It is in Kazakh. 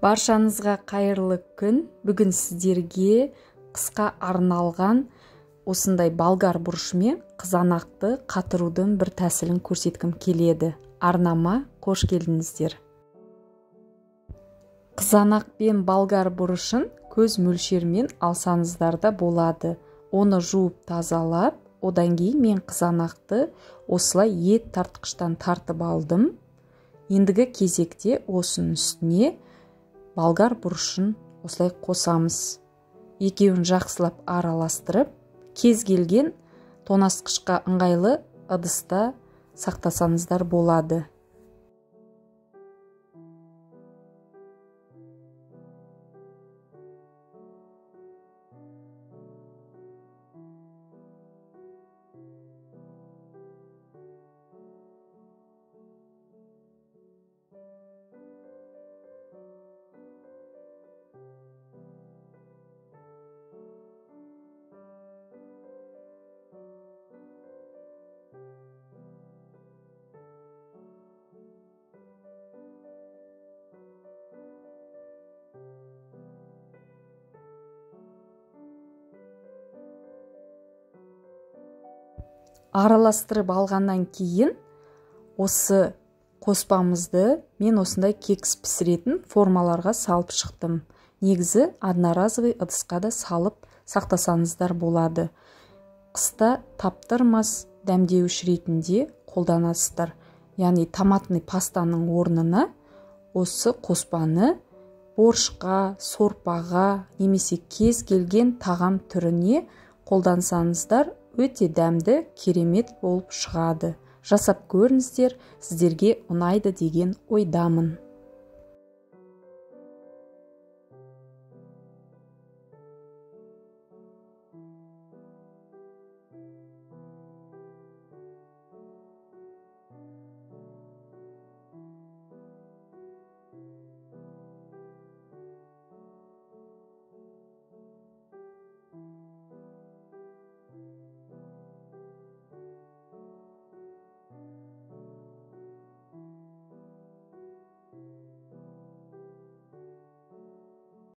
Баршаңызға қайырлы күн. Бүгін сіздерге қысқа арналған осындай болгар бұрышымен қызанақты қатырудың бір тәсілін көрсеткім келеді. Арнама қош келдіңіздер. Қызанақ пен болгар бұрышын көз мөлшермен алсаңыздар да болады. Оны жуып тазалап, одан кейін мен қызанақты осылай ет тартқыштан тартып алдым. Ендігі кезекте осының үстіне болгар бұрышын осылай қосамыз. Екеуін жақсылап араластырып, кез келген тоңазытқышқа ыңғайлы ыдыста сақтасаңыздар болады. Араластырып алғаннан кейін осы қоспамызды мен осындай кекс пісіретін формаларға салып шықтым. Негізі одноразовый ыдысқа да салып сақтасаңыздар болады. Қыста таптырмас дәмдеуіш ретінде қолданасыздар. Яғни томатный пастаның орнына осы қоспаны борщқа, сорпаға немесе кез келген тағам түріне қолдансаңыздар өте дәмді, керемет болып шығады. Жасап көріңіздер, сіздерге ұнайды деген ойдамын.